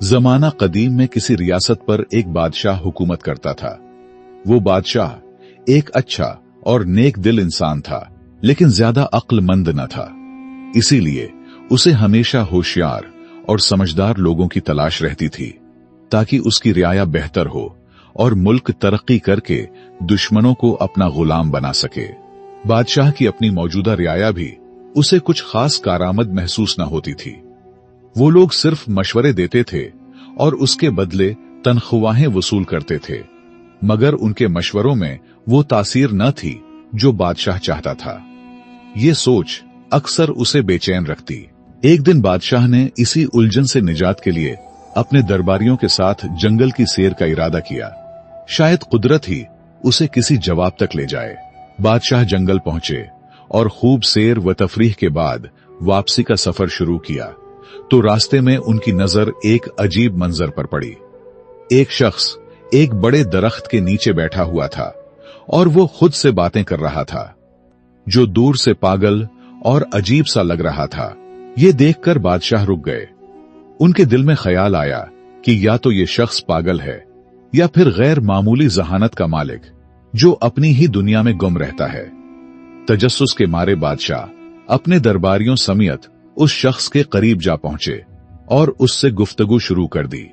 जमाना कदीम में किसी रियासत पर एक बादशाह हुकूमत करता था। वो बादशाह एक अच्छा और नेक दिल इंसान था, लेकिन ज्यादा अक्लमंद न था। इसीलिए उसे हमेशा होशियार और समझदार लोगों की तलाश रहती थी, ताकि उसकी रियाया बेहतर हो और मुल्क तरक्की करके दुश्मनों को अपना गुलाम बना सके। बादशाह की अपनी मौजूदा रियाया भी उसे कुछ खास कारामद महसूस न होती थी। वो लोग सिर्फ मशवरे देते थे और उसके बदले तनख्वाहें वसूल करते थे, मगर उनके मशवरों में वो तासीर न थी जो बादशाह चाहता था। ये सोच अक्सर उसे बेचैन रखती। एक दिन बादशाह ने इसी उलझन से निजात के लिए अपने दरबारियों के साथ जंगल की सैर का इरादा किया। शायद कुदरत ही उसे किसी जवाब तक ले जाए। बादशाह जंगल पहुंचे और खूब सैर व तफरीह के बाद वापसी का सफर शुरू किया, तो रास्ते में उनकी नजर एक अजीब मंजर पर पड़ी। एक शख्स एक बड़े दरख्त के नीचे बैठा हुआ था और वो खुद से बातें कर रहा था, जो दूर से पागल और अजीब सा लग रहा था। ये देखकर बादशाह रुक गए। उनके दिल में ख्याल आया कि या तो ये शख्स पागल है या फिर गैर मामूली जहानत का मालिक, जो अपनी ही दुनिया में गुम रहता है। तजस्सुस के मारे बादशाह अपने दरबारियों समेत उस शख्स के करीब जा पहुंचे और उससे गुफ्तगू शुरू कर दी।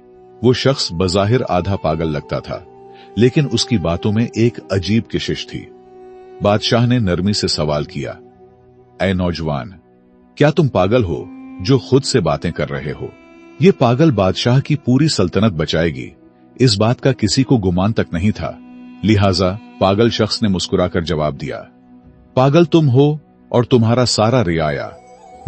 वो शख्स बज़ाहिर आधा पागल लगता था, लेकिन उसकी बातों में एक अजीब कशिश थी। बादशाह ने नरमी से सवाल किया, ऐ नौजवान, क्या तुम पागल हो जो खुद से बातें कर रहे हो? ये पागल बादशाह की पूरी सल्तनत बचाएगी, इस बात का किसी को गुमान तक नहीं था। लिहाजा पागल शख्स ने मुस्कुराकर जवाब दिया, पागल तुम हो और तुम्हारा सारा रियाया।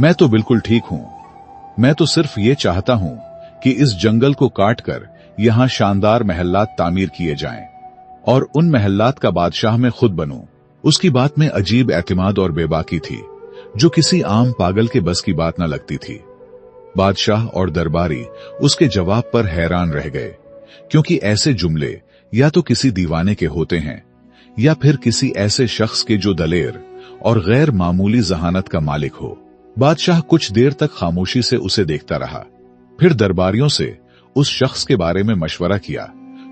मैं तो बिल्कुल ठीक हूं। मैं तो सिर्फ ये चाहता हूं कि इस जंगल को काटकर यहां शानदार महल्लात तामीर किए जाएं और उन महल्लात का बादशाह मैं खुद बनूं। उसकी बात में अजीब एतमाद और बेबाकी थी, जो किसी आम पागल के बस की बात न लगती थी। बादशाह और दरबारी उसके जवाब पर हैरान रह गए, क्योंकि ऐसे जुमले या तो किसी दीवाने के होते हैं या फिर किसी ऐसे शख्स के जो दलेर और गैर मामूली जहानत का मालिक हो। बादशाह कुछ देर तक खामोशी से उसे देखता रहा, फिर दरबारियों से उस शख्स के बारे में मशवरा किया,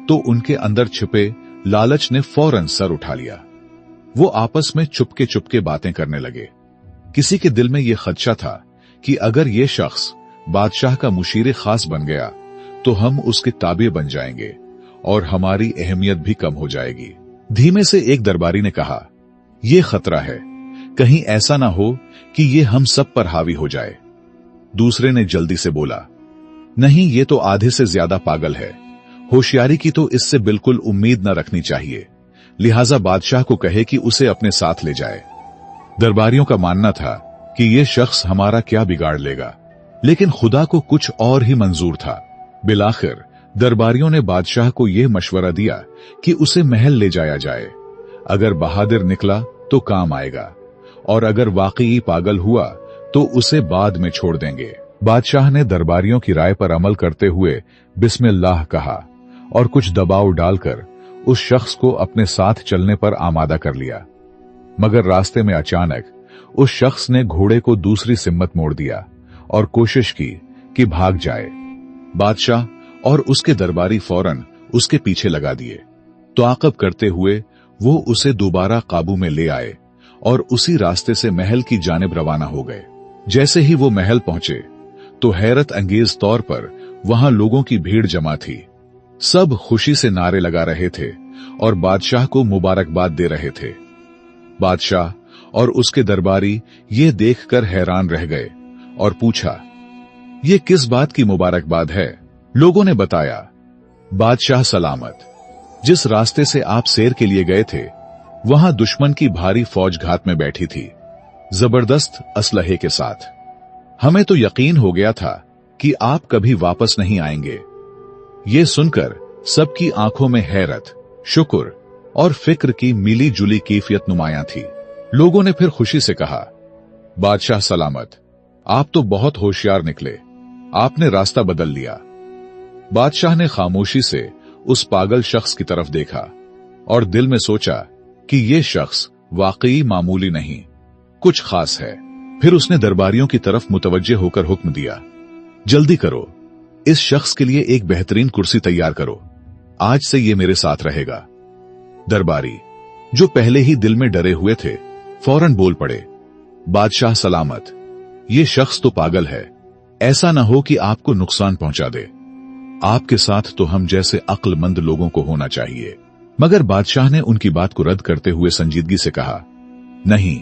तो उनके अंदर छिपे लालच ने फौरन सर उठा लिया। वो आपस में चुपके चुपके बातें करने लगे। किसी के दिल में यह खदशा था कि अगर ये शख्स बादशाह का मुशीर खास बन गया तो हम उसके ताबे बन जाएंगे और हमारी अहमियत भी कम हो जाएगी। धीमे से एक दरबारी ने कहा, यह खतरा है, कहीं ऐसा ना हो कि ये हम सब पर हावी हो जाए। दूसरे ने जल्दी से बोला, नहीं, ये तो आधे से ज्यादा पागल है। होशियारी की तो इससे बिल्कुल उम्मीद न रखनी चाहिए, लिहाजा बादशाह को कहे कि उसे अपने साथ ले जाए। दरबारियों का मानना था कि ये शख्स हमारा क्या बिगाड़ लेगा, लेकिन खुदा को कुछ और ही मंजूर था। बिलाखिर दरबारियों ने बादशाह को यह मशवरा दिया कि उसे महल ले जाया जाए। अगर बहादुर निकला तो काम आएगा, और अगर वाकई पागल हुआ तो उसे बाद में छोड़ देंगे। बादशाह ने दरबारियों की राय पर अमल करते हुए बिस्मिल्लाह कहा और कुछ दबाव डालकर उस शख्स को अपने साथ चलने पर आमादा कर लिया। मगर रास्ते में अचानक उस शख्स ने घोड़े को दूसरी सिम्मत मोड़ दिया और कोशिश की कि भाग जाए। बादशाह और उसके दरबारी फौरन उसके पीछे लगा दिए। ताक़ब करते हुए वो उसे दोबारा काबू में ले आए और उसी रास्ते से महल की जानिब रवाना हो गए। जैसे ही वो महल पहुंचे तो हैरत अंगेज तौर पर वहां लोगों की भीड़ जमा थी। सब खुशी से नारे लगा रहे थे और बादशाह को मुबारकबाद दे रहे थे। बादशाह और उसके दरबारी ये देखकर हैरान रह गए और पूछा, ये किस बात की मुबारकबाद है? लोगों ने बताया, बादशाह सलामत, जिस रास्ते से आप सैर के लिए गए थे वहां दुश्मन की भारी फौज घात में बैठी थी, जबरदस्त असलहे के साथ। हमें तो यकीन हो गया था कि आप कभी वापस नहीं आएंगे। ये सुनकर सबकी आंखों में हैरत, शुक्र और फिक्र की मिली जुली कैफियत नुमायां थी। लोगों ने फिर खुशी से कहा, बादशाह सलामत, आप तो बहुत होशियार निकले, आपने रास्ता बदल लिया। बादशाह ने खामोशी से उस पागल शख्स की तरफ देखा और दिल में सोचा कि यह शख्स वाकई मामूली नहीं, कुछ खास है। फिर उसने दरबारियों की तरफ मुतवज्जे होकर हुक्म दिया, जल्दी करो, इस शख्स के लिए एक बेहतरीन कुर्सी तैयार करो, आज से ये मेरे साथ रहेगा। दरबारी, जो पहले ही दिल में डरे हुए थे, फौरन बोल पड़े, बादशाह सलामत, ये शख्स तो पागल है, ऐसा न हो कि आपको नुकसान पहुंचा दे। आपके साथ तो हम जैसे अक्लमंद लोगों को होना चाहिए। मगर बादशाह ने उनकी बात को रद्द करते हुए संजीदगी से कहा, नहीं,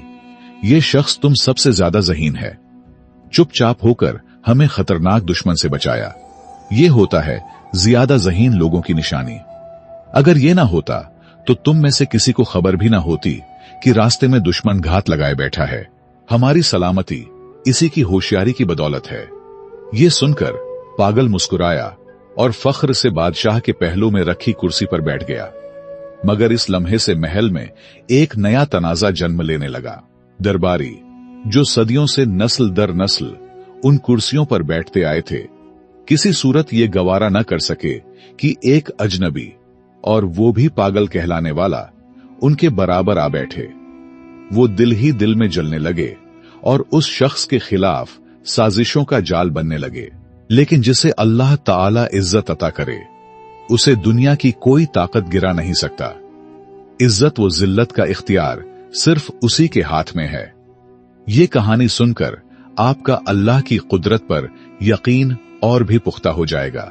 ये शख्स तुम सबसे ज्यादा ज़हीन है। चुपचाप होकर हमें खतरनाक दुश्मन से बचाया, ये होता है ज्यादा ज़हीन लोगों की निशानी। अगर ये ना होता तो तुम में से किसी को खबर भी ना होती कि रास्ते में दुश्मन घात लगाए बैठा है। हमारी सलामती इसी की होशियारी की बदौलत है। ये सुनकर पागल मुस्कुराया और फख्र से बादशाह के पहलू में रखी कुर्सी पर बैठ गया। मगर इस लम्हे से महल में एक नया तनाजा जन्म लेने लगा। दरबारी, जो सदियों से नस्ल दर नस्ल उन कुर्सियों पर बैठते आए थे, किसी सूरत ये गवारा न कर सके कि एक अजनबी, और वो भी पागल कहलाने वाला, उनके बराबर आ बैठे। वो दिल ही दिल में जलने लगे और उस शख्स के खिलाफ साजिशों का जाल बनने लगे। लेकिन जिसे अल्लाह ताला इज्जत अता करे, उसे दुनिया की कोई ताकत गिरा नहीं सकता। इज्जत व जिल्लत का इख्तियार सिर्फ उसी के हाथ में है। ये कहानी सुनकर आपका अल्लाह की कुदरत पर यकीन और भी पुख्ता हो जाएगा।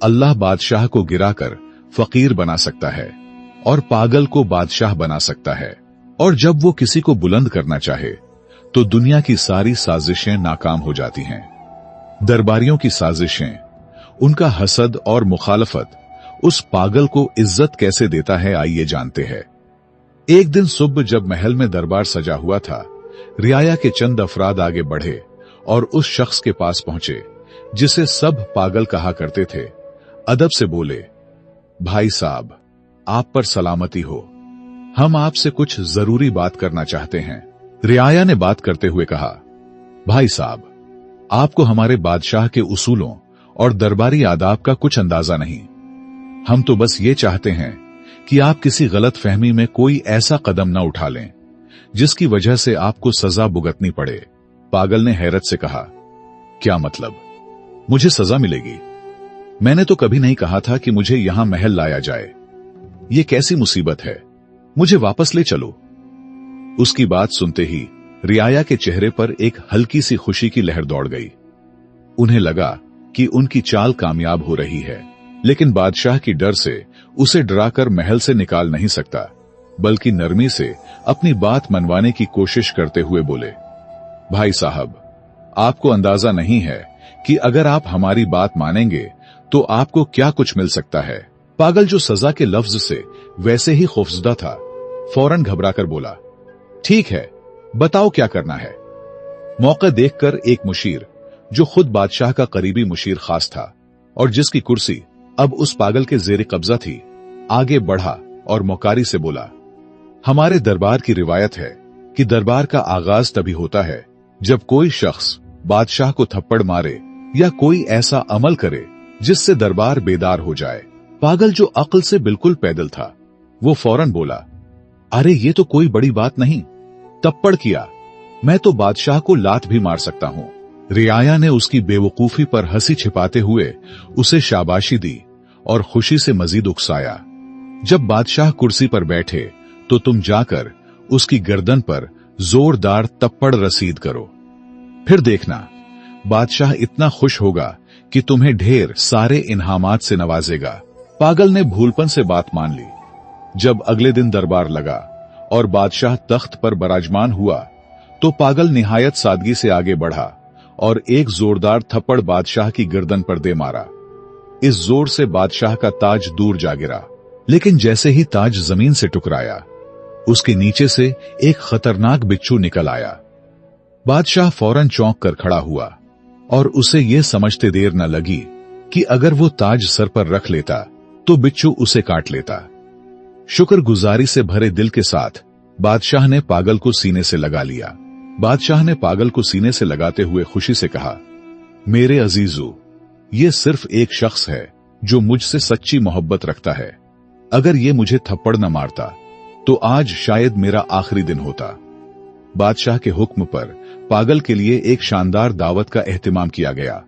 अल्लाह बादशाह को गिराकर फकीर बना सकता है और पागल को बादशाह बना सकता है, और जब वो किसी को बुलंद करना चाहे तो दुनिया की सारी साजिशें नाकाम हो जाती हैं। दरबारियों की साजिशें, उनका हसद और मुखालफत उस पागल को इज्जत कैसे देता है, आइए जानते हैं। एक दिन सुबह जब महल में दरबार सजा हुआ था, रियाया के चंद अफराद आगे बढ़े और उस शख्स के पास पहुंचे जिसे सब पागल कहा करते थे। अदब से बोले, भाई साहब, आप पर सलामती हो, हम आपसे कुछ जरूरी बात करना चाहते हैं। रियाया ने बात करते हुए कहा, भाई साहब, आपको हमारे बादशाह के उसूलों और दरबारी आदाब का कुछ अंदाजा नहीं। हम तो बस ये चाहते हैं कि आप किसी गलत फहमी में कोई ऐसा कदम न उठा लें जिसकी वजह से आपको सजा भुगतनी पड़े। पागल ने हैरत से कहा, क्या मतलब, मुझे सजा मिलेगी? मैंने तो कभी नहीं कहा था कि मुझे यहां महल लाया जाए। ये कैसी मुसीबत है, मुझे वापस ले चलो। उसकी बात सुनते ही रियाया के चेहरे पर एक हल्की सी खुशी की लहर दौड़ गई। उन्हें लगा कि उनकी चाल कामयाब हो रही है, लेकिन बादशाह की डर से उसे डराकर महल से निकाल नहीं सकता, बल्कि नरमी से अपनी बात मनवाने की कोशिश करते हुए बोले, भाई साहब, आपको अंदाजा नहीं है कि अगर आप हमारी बात मानेंगे तो आपको क्या कुछ मिल सकता है। पागल, जो सजा के लफ्ज से वैसे ही खौफजदा था, फौरन घबराकर बोला, ठीक है, बताओ क्या करना है। मौका देखकर एक मुशीर, जो खुद बादशाह का करीबी मुशीर खास था और जिसकी कुर्सी अब उस पागल के जेर कब्जा थी, आगे बढ़ा और मौकारी से बोला, हमारे दरबार की रिवायत है कि दरबार का आगाज तभी होता है जब कोई शख्स बादशाह को थप्पड़ मारे या कोई ऐसा अमल करे जिससे दरबार बेदार हो जाए। पागल, जो अक्ल से बिल्कुल पैदल था, वो फौरन बोला, अरे ये तो कोई बड़ी बात नहीं, थप्पड़ किया, मैं तो बादशाह को लात भी मार सकता हूं। रियाया ने उसकी बेवकूफी पर हंसी छिपाते हुए उसे शाबाशी दी और खुशी से मजीद उकसाया, जब बादशाह कुर्सी पर बैठे तो तुम जाकर उसकी गर्दन पर जोरदार थप्पड़ रसीद करो, फिर देखना बादशाह इतना खुश होगा कि तुम्हें ढेर सारे इनामात से नवाजेगा। पागल ने भूलपन से बात मान ली। जब अगले दिन दरबार लगा और बादशाह तख्त पर बराजमान हुआ तो पागल निहायत सादगी से आगे बढ़ा और एक जोरदार थप्पड़ बादशाह की गर्दन पर दे मारा। इस जोर से बादशाह का ताज दूर जा गिरा, लेकिन जैसे ही ताज जमीन से टकराया, उसके नीचे से एक खतरनाक बिच्छू निकल आया। बादशाह फौरन चौंक कर खड़ा हुआ और उसे यह समझते देर न लगी कि अगर वो ताज सर पर रख लेता तो बिच्छू उसे काट लेता। शुक्रगुजारी से भरे दिल के साथ बादशाह ने पागल को सीने से लगा लिया। बादशाह ने पागल को सीने से लगाते हुए खुशी से कहा, मेरे अजीजो, ये सिर्फ एक शख्स है जो मुझसे सच्ची मोहब्बत रखता है। अगर ये मुझे थप्पड़ न मारता तो आज शायद मेरा आखिरी दिन होता। बादशाह के हुक्म पर पागल के लिए एक शानदार दावत का एहतिमाम किया गया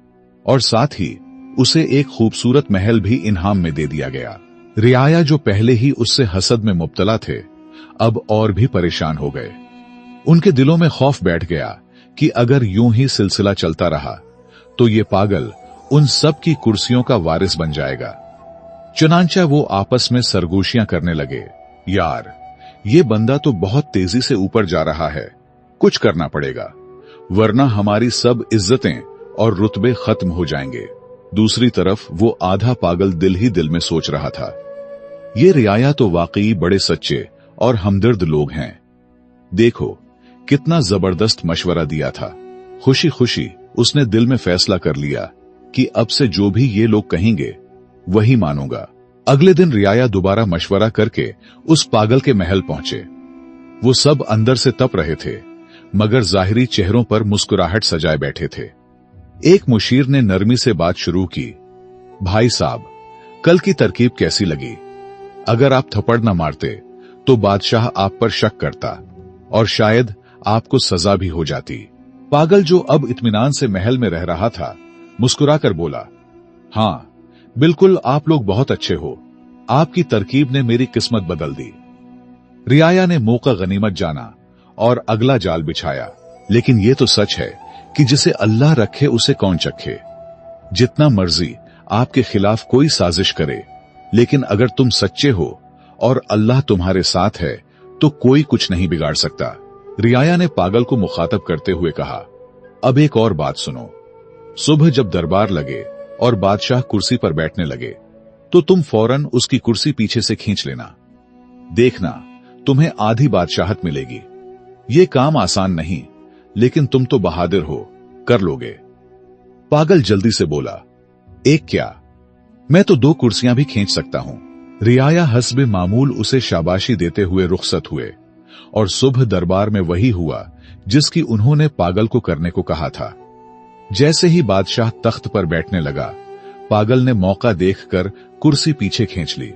और साथ ही उसे एक खूबसूरत महल भी इनाम में दे दिया गया। रियाया जो पहले ही उससे हसद में मुब्तला थे, अब और भी परेशान हो गए। उनके दिलों में खौफ बैठ गया कि अगर यूं ही सिलसिला चलता रहा तो ये पागल उन सब की कुर्सियों का वारिस बन जाएगा। चुनांचा वो आपस में सरगोशियां करने लगे, यार ये बंदा तो बहुत तेजी से ऊपर जा रहा है, कुछ करना पड़ेगा वरना हमारी सब इज्जतें और रुतबे खत्म हो जाएंगे। दूसरी तरफ वो आधा पागल दिल ही दिल में सोच रहा था, ये रियाया तो वाकई बड़े सच्चे और हमदर्द लोग हैं। देखो कितना जबरदस्त मशवरा दिया था। खुशी खुशी उसने दिल में फैसला कर लिया कि अब से जो भी ये लोग कहेंगे वही मानूंगा। अगले दिन रियाया दोबारा मशवरा करके उस पागल के महल पहुंचे। वो सब अंदर से तप रहे थे, मगर जाहिरी चेहरों पर मुस्कुराहट सजाए बैठे थे। एक मुशीर ने नरमी से बात शुरू की, भाई साहब, कल की तरकीब कैसी लगी? अगर आप थप्पड़ न मारते तो बादशाह आप पर शक करता और शायद आपको सजा भी हो जाती। पागल जो अब इत्मीनान से महल में रह रहा था, मुस्कुराकर बोला, हां बिल्कुल, आप लोग बहुत अच्छे हो, आपकी तरकीब ने मेरी किस्मत बदल दी। रियाया ने मौका गनीमत जाना और अगला जाल बिछाया। लेकिन ये तो सच है कि जिसे अल्लाह रखे उसे कौन चखे। जितना मर्जी आपके खिलाफ कोई साजिश करे, लेकिन अगर तुम सच्चे हो और अल्लाह तुम्हारे साथ है तो कोई कुछ नहीं बिगाड़ सकता। रियाया ने पागल को मुखातब करते हुए कहा, अब एक और बात सुनो। सुबह जब दरबार लगे और बादशाह कुर्सी पर बैठने लगे तो तुम फौरन उसकी कुर्सी पीछे से खींच लेना। देखना तुम्हें आधी बादशाहत मिलेगी। ये काम आसान नहीं, लेकिन तुम तो बहादुर हो, कर लोगे। पागल जल्दी से बोला, एक क्या, मैं तो 2 कुर्सियां भी खींच सकता हूं। रियाया हस्बे मामूल उसे शाबाशी देते हुए रुखसत हुए और सुबह दरबार में वही हुआ जिसकी उन्होंने पागल को करने को कहा था। जैसे ही बादशाह तख्त पर बैठने लगा, पागल ने मौका देखकर कुर्सी पीछे खींच ली,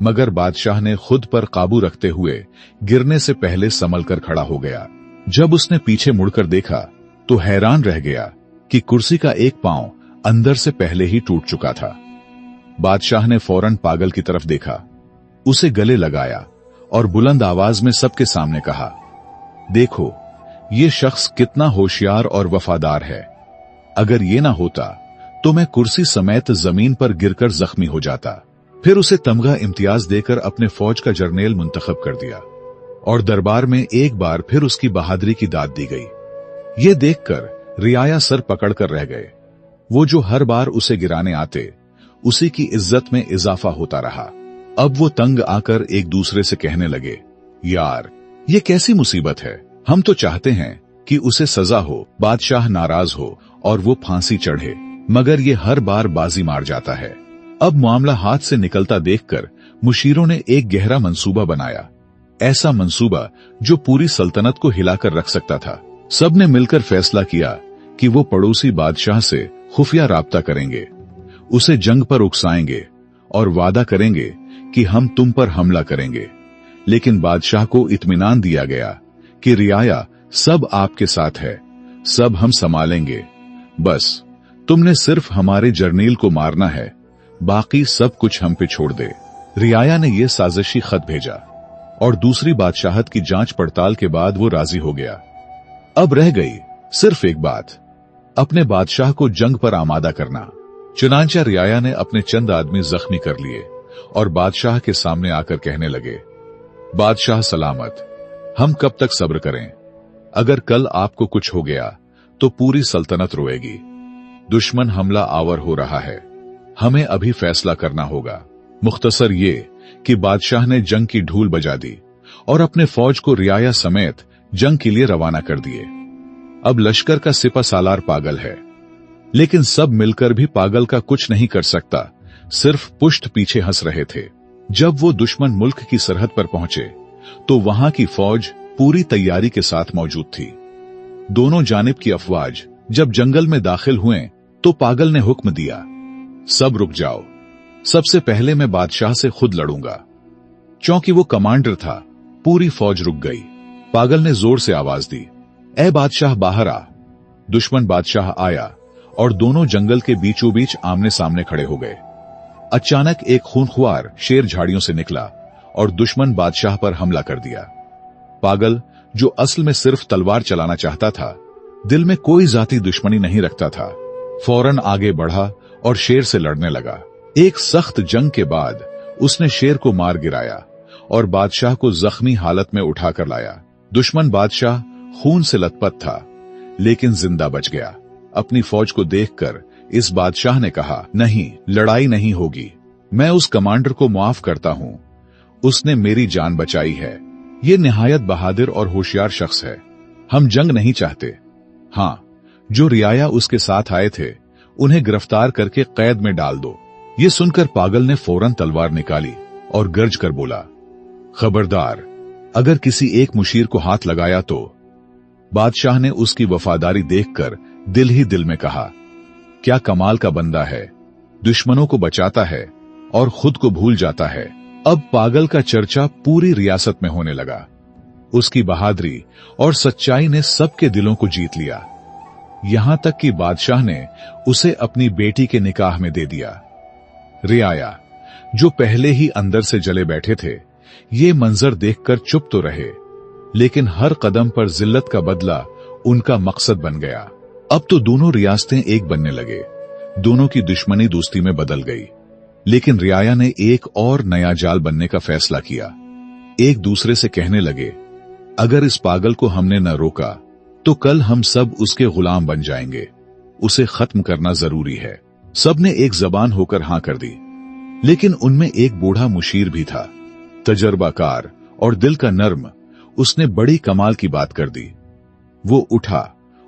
मगर बादशाह ने खुद पर काबू रखते हुए गिरने से पहले संभल कर खड़ा हो गया। जब उसने पीछे मुड़कर देखा तो हैरान रह गया कि कुर्सी का एक पांव अंदर से पहले ही टूट चुका था। बादशाह ने फौरन पागल की तरफ देखा, उसे गले लगाया और बुलंद आवाज में सबके सामने कहा, देखो ये शख्स कितना होशियार और वफादार है। अगर ये ना होता तो मैं कुर्सी समेत जमीन पर गिरकर जख्मी हो जाता। फिर उसे तमगा इम्तियाज देकर अपने फौज का जर्नेल मुंतखब कर दिया और दरबार में एक बार फिर उसकी बहादुरी की दाद दी गई। ये देखकर रियाया सर पकड़कर रह गए। वो जो हर बार उसे गिराने आते, उसी की इज्जत में इजाफा होता रहा। अब वो तंग आकर एक दूसरे से कहने लगे, यार ये कैसी मुसीबत है। हम तो चाहते हैं कि उसे सजा हो, बादशाह नाराज हो और वो फांसी चढ़े, मगर ये हर बार बाजी मार जाता है। अब मामला हाथ से निकलता देखकर मुशीरों ने एक गहरा मंसूबा बनाया, ऐसा मंसूबा जो पूरी सल्तनत को हिलाकर रख सकता था। सबने मिलकर फैसला किया कि वो पड़ोसी बादशाह से खुफिया राब्ता करेंगे, उसे जंग पर उकसाएंगे और वादा करेंगे कि हम तुम पर हमला करेंगे। लेकिन बादशाह को इत्मीनान दिया गया कि रियाया सब आपके साथ है, सब हम संभालेंगे, बस तुमने सिर्फ हमारे जर्नील को मारना है, बाकी सब कुछ हम पे छोड़ दे। रियाया ने यह साजिशी खत भेजा और दूसरी बादशाहत की जांच पड़ताल के बाद वो राजी हो गया। अब रह गई सिर्फ एक बात, अपने बादशाह को जंग पर आमादा करना। चुनांचा रियाया ने अपने चंद आदमी जख्मी कर लिए और बादशाह के सामने आकर कहने लगे, बादशाह सलामत, हम कब तक सब्र करें? अगर कल आपको कुछ हो गया तो पूरी सल्तनत रोएगी। दुश्मन हमला आवर हो रहा है, हमें अभी फैसला करना होगा। मुख्तसर ये कि बादशाह ने जंग की ढूल बजा दी और अपने फौज को रियाया समेत जंग के लिए रवाना कर दिए। अब लश्कर का सिपा सालार पागल है, लेकिन सब मिलकर भी पागल का कुछ नहीं कर सकता, सिर्फ पुष्ट पीछे हंस रहे थे। जब वो दुश्मन मुल्क की सरहद पर पहुंचे तो वहां की फौज पूरी तैयारी के साथ मौजूद थी। दोनों जानिब की अफवाज जब जंगल में दाखिल हुए तो पागल ने हुक्म दिया, सब रुक जाओ, सबसे पहले मैं बादशाह से खुद लड़ूंगा। चूंकि वो कमांडर था, पूरी फौज रुक गई। पागल ने जोर से आवाज दी, ए बादशाह बाहर आ। दुश्मन बादशाह आया और दोनों जंगल के बीचों बीच आमने सामने खड़े हो गए। अचानक एक खूंखार शेर झाड़ियों से निकला और दुश्मन बादशाह पर हमला कर दिया। पागल, जो असल में सिर्फ तलवार चलाना चाहता था, दिल में कोई जाती दुश्मनी नहीं रखता था, फौरन आगे बढ़ा और शेर से लड़ने लगा। एक सख्त जंग के बाद उसने शेर को मार गिराया और बादशाह को जख्मी हालत में उठाकर लाया। दुश्मन बादशाह खून से लथपथ था, लेकिन जिंदा बच गया। अपनी फौज को देखकर इस बादशाह ने कहा, नहीं, लड़ाई नहीं होगी। मैं उस कमांडर को माफ करता हूं, उसने मेरी जान बचाई है। ये निहायत बहादुर और होशियार शख्स है। हम जंग नहीं चाहते। हाँ, जो रियाया उसके साथ आए थे उन्हें गिरफ्तार करके कैद में डाल दो। ये सुनकर पागल ने फौरन तलवार निकाली और गरज कर बोला, खबरदार, अगर किसी एक मुशीर को हाथ लगाया तो। बादशाह ने उसकी वफादारी देखकर दिल ही दिल में कहा, क्या कमाल का बंदा है, दुश्मनों को बचाता है और खुद को भूल जाता है। अब पागल का चर्चा पूरी रियासत में होने लगा। उसकी बहादुरी और सच्चाई ने सबके दिलों को जीत लिया। यहां तक कि बादशाह ने उसे अपनी बेटी के निकाह में दे दिया। रियाया, जो पहले ही अंदर से जले बैठे थे, ये मंजर देखकर चुप तो रहे, लेकिन हर कदम पर जिल्लत का बदला उनका मकसद बन गया। अब तो दोनों रियासतें एक बनने लगे। दोनों की दुश्मनी दोस्ती में बदल गई। लेकिन रियाया ने एक और नया जाल बनने का फैसला किया। एक दूसरे से कहने लगे, अगर इस पागल को हमने न रोका तो कल हम सब उसके गुलाम बन जाएंगे। उसे खत्म करना जरूरी है। सबने एक जबान होकर हां कर दी। लेकिन उनमें एक बूढ़ा मुशीर भी था, तजर्बाकार और दिल का नर्म। उसने बड़ी कमाल की बात कर दी। वो उठा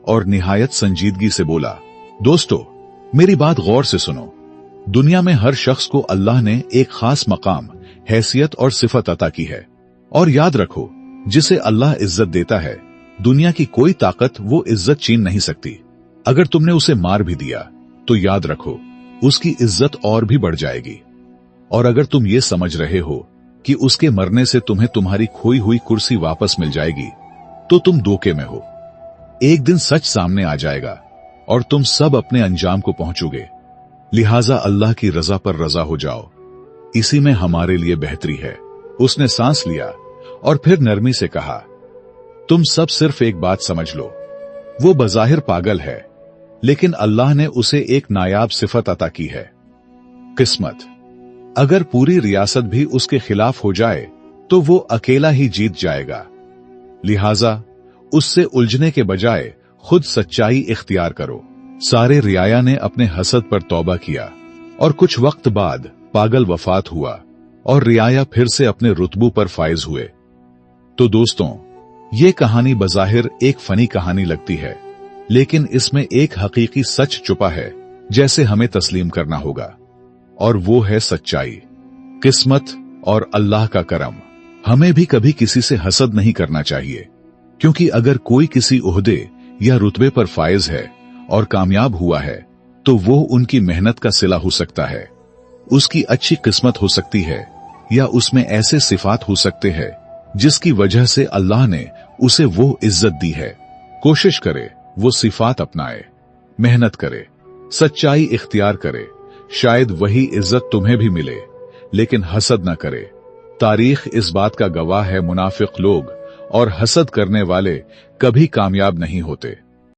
और निहायत संजीदगी से बोला, दोस्तों, मेरी बात गौर से सुनो। दुनिया में हर शख्स को अल्लाह ने एक खास मकाम, हैसियत और सिफत अता की है। और याद रखो, जिसे अल्लाह इज्जत देता है, दुनिया की कोई ताकत वो इज्जत छीन नहीं सकती। अगर तुमने उसे मार भी दिया तो याद रखो, उसकी इज्जत और भी बढ़ जाएगी। और अगर तुम ये समझ रहे हो कि उसके मरने से तुम्हें तुम्हारी खोई हुई कुर्सी वापस मिल जाएगी, तो तुम धोखे में हो। एक दिन सच सामने आ जाएगा और तुम सब अपने अंजाम को पहुंचोगे। लिहाजा अल्लाह की रजा पर रजा हो जाओ, इसी में हमारे लिए बेहतरी है। उसने सांस लिया और फिर नरमी से कहा, तुम सब सिर्फ एक बात समझ लो, वो बज़ाहिर पागल है, लेकिन अल्लाह ने उसे एक नायाब सिफत अता की है, किस्मत। अगर पूरी रियासत भी उसके खिलाफ हो जाए तो वो अकेला ही जीत जाएगा। लिहाजा उससे उलझने के बजाय खुद सच्चाई इख्तियार करो। सारे रियाया ने अपने हसद पर तौबा किया और कुछ वक्त बाद पागल वफात हुआ और रियाया फिर से अपने रुतबों पर फायज हुए। तो दोस्तों, ये कहानी बज़ाहिर एक फनी कहानी लगती है, लेकिन इसमें एक हकीकी सच छुपा है जैसे हमें तस्लीम करना होगा, और वो है सच्चाई, किस्मत और अल्लाह का करम। हमें भी कभी किसी से हसद नहीं करना चाहिए, क्योंकि अगर कोई किसी ओहदे या रुतबे पर फायज है और कामयाब हुआ है तो वो उनकी मेहनत का सिला हो सकता है, उसकी अच्छी किस्मत हो सकती है, या उसमें ऐसे सिफात हो सकते हैं जिसकी वजह से अल्लाह ने उसे वो इज्जत दी है। कोशिश करे वो सिफात अपनाए, मेहनत करे, सच्चाई इख्तियार करे, शायद वही इज्जत तुम्हें भी मिले। लेकिन हसद न करे। तारीख इस बात का गवाह है, मुनाफिक लोग और हसद करने वाले कभी कामयाब नहीं होते।